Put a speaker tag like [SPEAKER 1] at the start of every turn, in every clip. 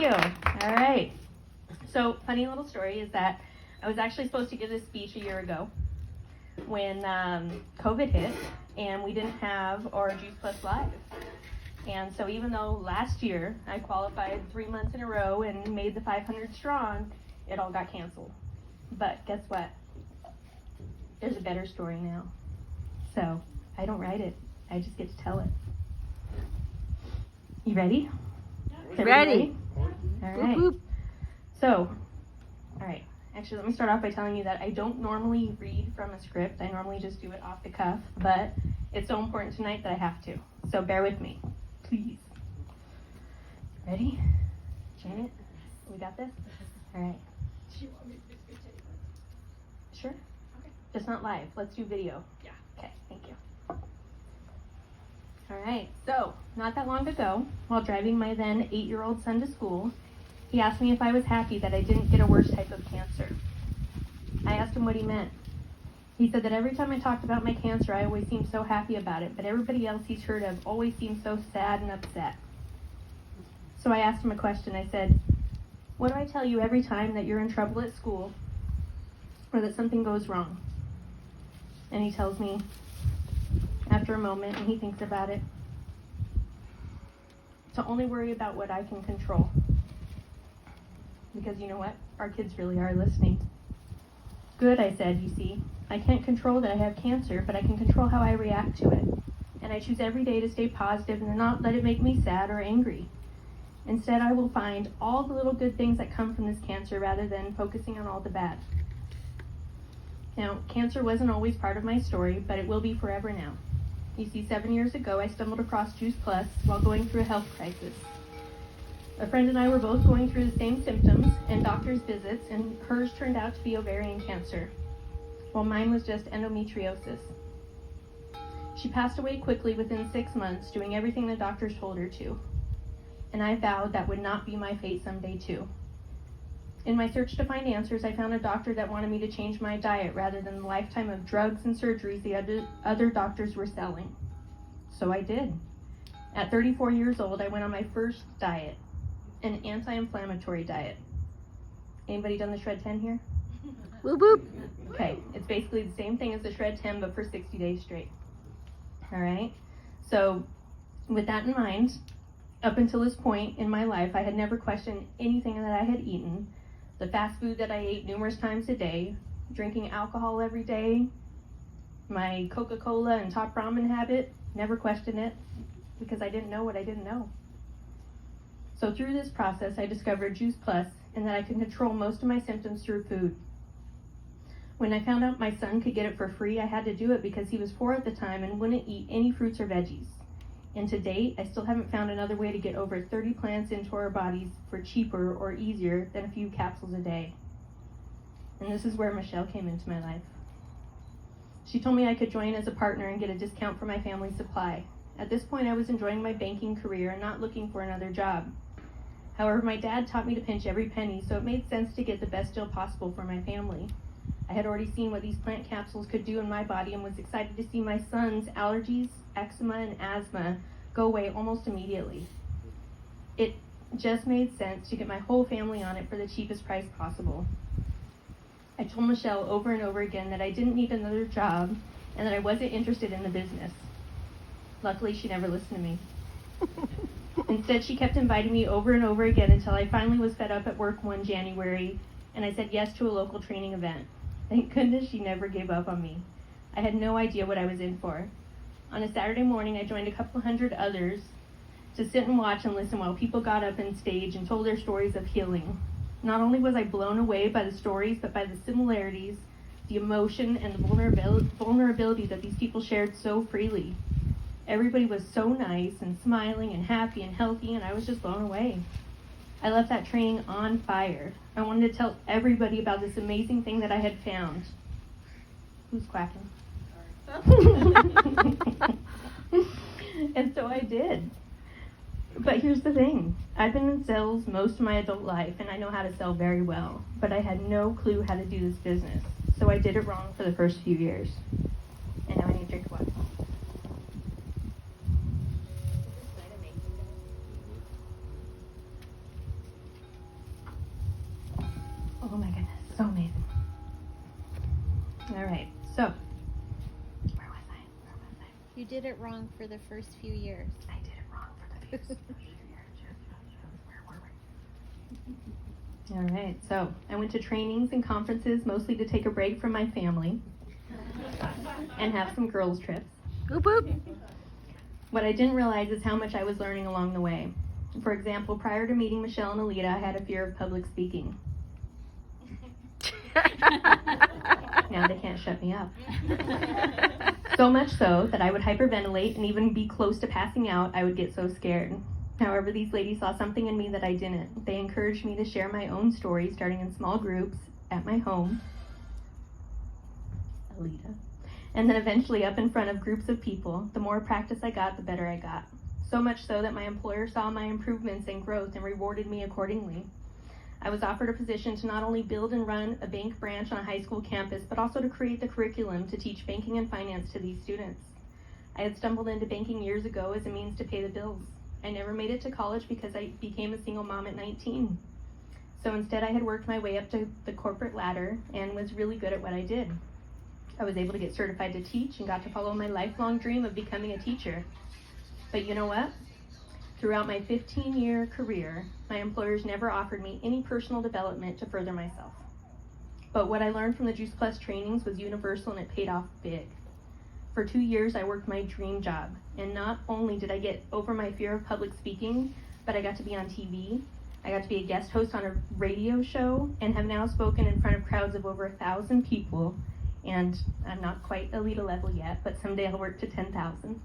[SPEAKER 1] you. All right. So, funny little story is that I was actually supposed to give this speech a year ago when COVID hit and we didn't have our Juice Plus Live. And so even though last year I qualified 3 months in a row and made the 500 strong, it all got canceled. But guess what? There's a better story now. So I don't write it. I just get to tell it. You ready?
[SPEAKER 2] Ready.
[SPEAKER 1] All right.
[SPEAKER 2] Boop, boop.
[SPEAKER 1] So, all right. Actually, let me start off by telling you that I don't normally read from a script. I normally just do it off the cuff, but it's so important tonight that I have to. So bear with me, please. Ready? Janet, we got this? All right.
[SPEAKER 3] Do you want me to just take it?
[SPEAKER 1] Sure?
[SPEAKER 3] Okay.
[SPEAKER 1] Just not live. Let's do video.
[SPEAKER 3] Yeah.
[SPEAKER 1] Okay, thank you. All right, so not that long ago, while driving my then 8-year-old son to school, he asked me if I was happy that I didn't get a worse type of cancer. I asked him what he meant. He said that every time I talked about my cancer, I always seemed so happy about it, but everybody else he's heard of always seemed so sad and upset. So I asked him a question. I said, what do I tell you every time that you're in trouble at school or that something goes wrong? And he tells me, after a moment, and he thinks about it, to only worry about what I can control. Because you know what? Our kids really are listening. Good, I said, you see. I can't control that I have cancer, but I can control how I react to it. And I choose every day to stay positive and not let it make me sad or angry. Instead, I will find all the little good things that come from this cancer rather than focusing on all the bad. Now, cancer wasn't always part of my story, but it will be forever now. You see, 7 years ago, I stumbled across Juice Plus while going through a health crisis. A friend and I were both going through the same symptoms and doctor's visits, and hers turned out to be ovarian cancer, while mine was just endometriosis. She passed away quickly within 6 months, doing everything the doctors told her to. And I vowed that would not be my fate someday too. In my search to find answers, I found a doctor that wanted me to change my diet rather than the lifetime of drugs and surgeries the other doctors were selling. So I did. At 34 years old, I went on my first diet, an anti-inflammatory diet. Anybody done the Shred 10 here?
[SPEAKER 2] Whoop, whoop.
[SPEAKER 1] Okay, it's basically the same thing as the Shred 10, but for 60 days straight. All right? So with that in mind, up until this point in my life, I had never questioned anything that I had eaten. The fast food that I ate numerous times a day, drinking alcohol every day, my Coca-Cola and top ramen habit, never questioned it because I didn't know what I didn't know. So through this process, I discovered Juice Plus and that I could control most of my symptoms through food. When I found out my son could get it for free, I had to do it because he was 4 at the time and wouldn't eat any fruits or veggies. And to date, I still haven't found another way to get over 30 plants into our bodies for cheaper or easier than a few capsules a day. And this is where Michelle came into my life. She told me I could join as a partner and get a discount for my family supply. At this point, I was enjoying my banking career and not looking for another job. However, my dad taught me to pinch every penny, so it made sense to get the best deal possible for my family. I had already seen what these plant capsules could do in my body and was excited to see my son's allergies, eczema, and asthma go away almost immediately. It just made sense to get my whole family on it for the cheapest price possible. I told Michelle over and over again that I didn't need another job and that I wasn't interested in the business. Luckily, she never listened to me. Instead, she kept inviting me over and over again until I finally was fed up at work one January and I said yes to a local training event. Thank goodness she never gave up on me. I had no idea what I was in for. On a Saturday morning, I joined a couple hundred others to sit and watch and listen while people got up on stage and told their stories of healing. Not only was I blown away by the stories, but by the similarities, the emotion, and the vulnerability that these people shared so freely. Everybody was so nice and smiling and happy and healthy, and I was just blown away. I left that training on fire. I wanted to tell everybody about this amazing thing that I had found. Who's quacking? And so I did. But here's the thing. I've been in sales most of my adult life, and I know how to sell very well. But I had no clue how to do this business. So I did it wrong for the first few years. And now I need to drink water. Oh my goodness, so amazing. All right, so where was I?
[SPEAKER 2] You did it wrong for the first few years.
[SPEAKER 1] I did it wrong for the first years. Where were we? All right, so I went to trainings and conferences mostly to take a break from my family and have some girls' trips.
[SPEAKER 2] Boop boop.
[SPEAKER 1] What I didn't realize is how much I was learning along the way. For example, prior to meeting Michelle and Alita, I had a fear of public speaking. Now they can't shut me up. So much so that I would hyperventilate and even be close to passing out. I would get so scared. However, these ladies saw something in me that I didn't. They encouraged me to share my own story, starting in small groups at my home, Alita, and then eventually up in front of groups of people. The more practice I got, the better I got. So much so that my employer saw my improvements and growth and rewarded me accordingly. I was offered a position to not only build and run a bank branch on a high school campus, but also to create the curriculum to teach banking and finance to these students. I had stumbled into banking years ago as a means to pay the bills. I never made it to college because I became a single mom at 19. So instead, I had worked my way up to the corporate ladder and was really good at what I did. I was able to get certified to teach and got to follow my lifelong dream of becoming a teacher. But you know what? Throughout my 15-year career, my employers never offered me any personal development to further myself. But what I learned from the Juice Plus trainings was universal, and it paid off big. For 2 years, I worked my dream job, and not only did I get over my fear of public speaking, but I got to be on TV. I got to be a guest host on a radio show, and have now spoken in front of crowds of over 1,000 people. And I'm not quite Alita level yet, but someday I'll work to 10,000.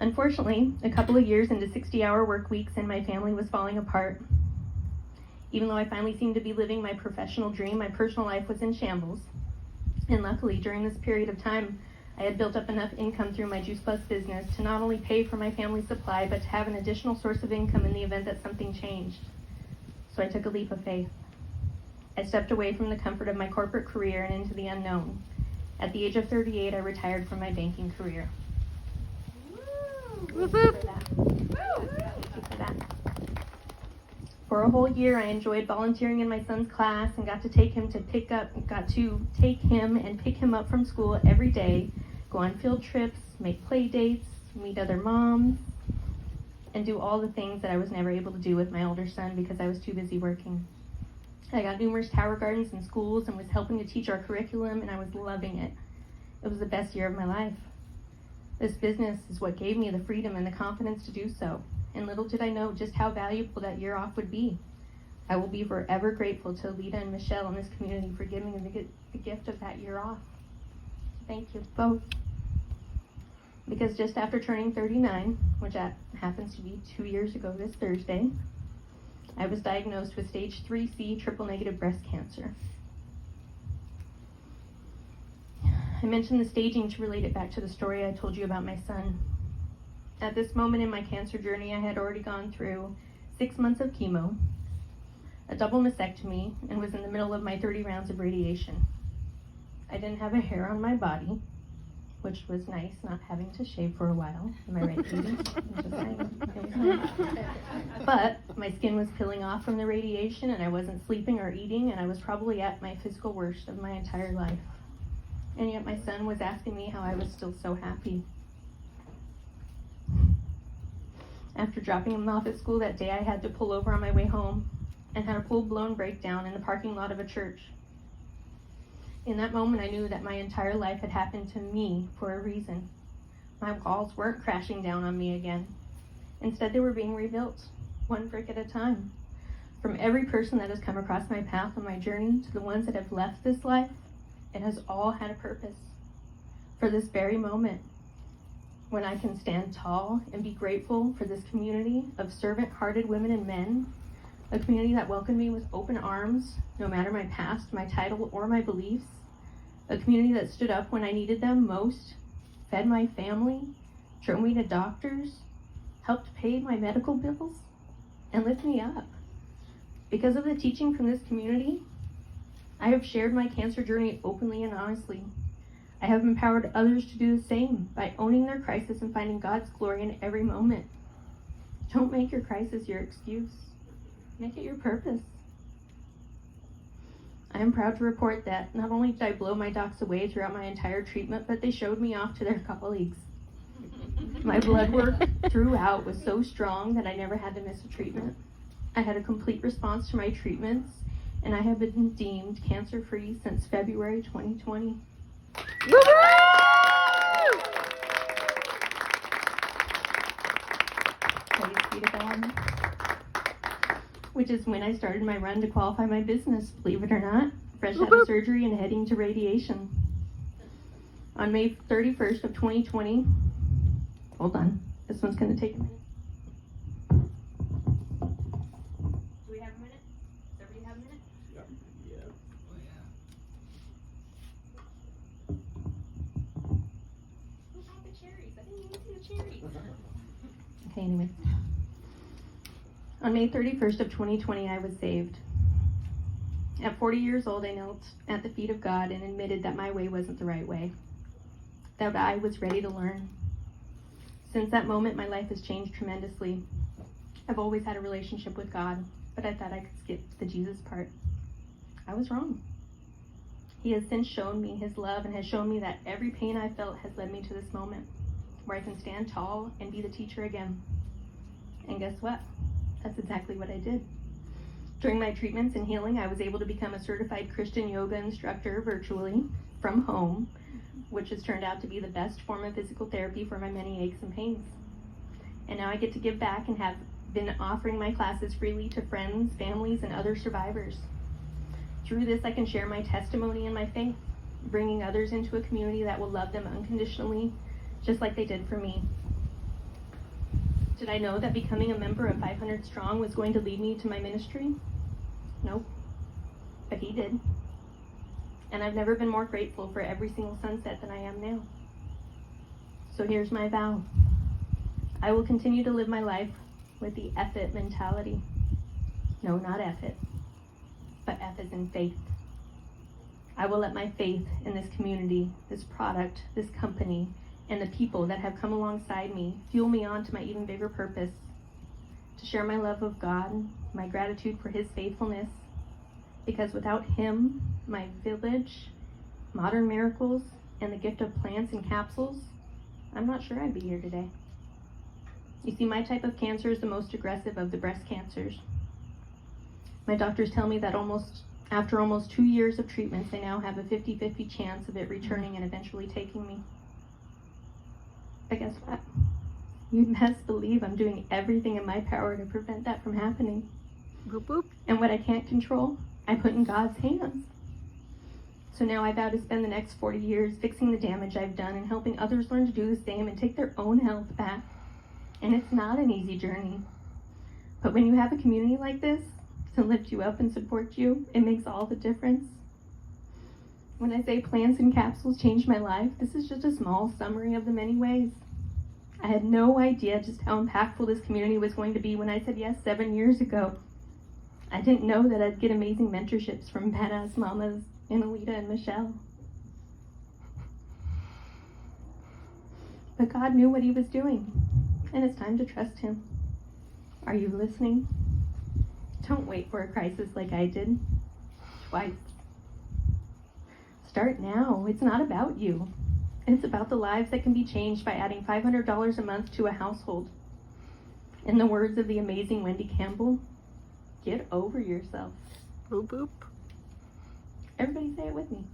[SPEAKER 1] Unfortunately, a couple of years into 60-hour work weeks and my family was falling apart. Even though I finally seemed to be living my professional dream, my personal life was in shambles. And luckily, during this period of time, I had built up enough income through my Juice Plus business to not only pay for my family's supply, but to have an additional source of income in the event that something changed. So I took a leap of faith. I stepped away from the comfort of my corporate career and into the unknown. At the age of 38, I retired from my banking career.
[SPEAKER 2] Whoop whoop.
[SPEAKER 1] For a whole year, I enjoyed volunteering in my son's class and got to take him and pick him up from school every day, go on field trips, make play dates, meet other moms, and do all the things that I was never able to do with my older son because I was too busy working. I got numerous tower gardens in schools and was helping to teach our curriculum, and I was loving it. It was the best year of my life. This business is what gave me the freedom and the confidence to do so, and little did I know just how valuable that year off would be. I will be forever grateful to Alita and Michelle and this community for giving me the gift of that year off. Thank you both. Because just after turning 39, which happens to be 2 years ago this Thursday, I was diagnosed with stage 3C triple-negative breast cancer. I mentioned the staging to relate it back to the story I told you about my son. At this moment in my cancer journey, I had already gone through 6 months of chemo, a double mastectomy, and was in the middle of my 30 rounds of radiation. I didn't have a hair on my body, which was nice, not having to shave for a while. Am I right, Katie? I'm just saying. It was nice. But my skin was peeling off from the radiation, and I wasn't sleeping or eating, and I was probably at my physical worst of my entire life. And yet my son was asking me how I was still so happy. After dropping him off at school that day, I had to pull over on my way home and had a full-blown breakdown in the parking lot of a church. In that moment, I knew that my entire life had happened to me for a reason. My walls weren't crashing down on me again. Instead, they were being rebuilt, one brick at a time. From every person that has come across my path on my journey to the ones that have left this life, it has all had a purpose. For this very moment, when I can stand tall and be grateful for this community of servant-hearted women and men, a community that welcomed me with open arms, no matter my past, my title, or my beliefs, a community that stood up when I needed them most, fed my family, drove me to doctors, helped pay my medical bills, and lift me up. Because of the teaching from this community, I have shared my cancer journey openly and honestly. I have empowered others to do the same by owning their crisis and finding God's glory in every moment. Don't make your crisis your excuse. Make it your purpose. I am proud to report that not only did I blow my docs away throughout my entire treatment, but they showed me off to their colleagues. My blood work throughout was so strong that I never had to miss a treatment. I had a complete response to my treatments, and I have been deemed cancer-free since February 2020. Praise be to God. Which is when I started my run to qualify my business, believe it or not, fresh out of surgery and heading to radiation. On May 31st of 2020, hold on, this one's going to take a minute. Do we have a minute? Does everybody have a minute?
[SPEAKER 4] Yep.
[SPEAKER 1] Who got the cherries? I didn't even see the cherries. Okay, anyway. On May 31st of 2020, I was saved. At 40 years old, I knelt at the feet of God and admitted that my way wasn't the right way, that I was ready to learn. Since that moment, my life has changed tremendously. I've always had a relationship with God, but I thought I could skip the Jesus part. I was wrong. He has since shown me his love and has shown me that every pain I felt has led me to this moment where I can stand tall and be the teacher again. And guess what? That's exactly what I did. During my treatments and healing, I was able to become a certified Christian yoga instructor virtually from home, which has turned out to be the best form of physical therapy for my many aches and pains. And now I get to give back and have been offering my classes freely to friends, families, and other survivors. Through this, I can share my testimony and my faith, bringing others into a community that will love them unconditionally, just like they did for me. Did I know that becoming a member of 500 Strong was going to lead me to my ministry? Nope. But he did. And I've never been more grateful for every single sunset than I am now. So here's my vow. I will continue to live my life with the F it mentality. No, not F it, but F as in faith. I will let my faith in this community, this product, this company, and the people that have come alongside me fuel me on to my even bigger purpose, to share my love of God, my gratitude for his faithfulness, because without him, my village, modern miracles, and the gift of plants and capsules, I'm not sure I'd be here today. You see, my type of cancer is the most aggressive of the breast cancers. My doctors tell me that after almost 2 years of treatments, I now have a 50-50 chance of it returning and eventually taking me. But guess what? You'd best believe I'm doing everything in my power to prevent that from happening.
[SPEAKER 2] Boop, boop.
[SPEAKER 1] And what I can't control, I put in God's hands. So now I vow to spend the next 40 years fixing the damage I've done and helping others learn to do the same and take their own health back. And it's not an easy journey. But when you have a community like this to lift you up and support you, it makes all the difference. When I say plants and capsules changed my life, this is just a small summary of the many ways. I had no idea just how impactful this community was going to be when I said yes 7 years ago. I didn't know that I'd get amazing mentorships from badass mamas and Alita and Michelle. But God knew what he was doing, and it's time to trust him. Are you listening? Don't wait for a crisis like I did. Twice. Start now. It's not about you. It's about the lives that can be changed by adding $500 a month to a household. In the words of the amazing Wendy Campbell, get over yourself.
[SPEAKER 2] Boop, boop.
[SPEAKER 1] Everybody say it with me.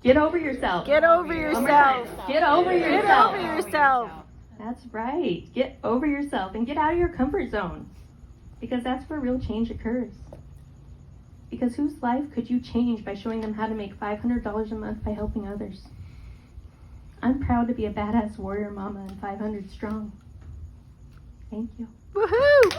[SPEAKER 1] Get over yourself.
[SPEAKER 2] Get over yourself.
[SPEAKER 1] Get over yourself.
[SPEAKER 2] Get over yourself.
[SPEAKER 1] That's right. Get over yourself and get out of your comfort zone. Because that's where real change occurs. Because whose life could you change by showing them how to make $500 a month by helping others? I'm proud to be a badass warrior mama and 500 strong. Thank you.
[SPEAKER 2] Woohoo!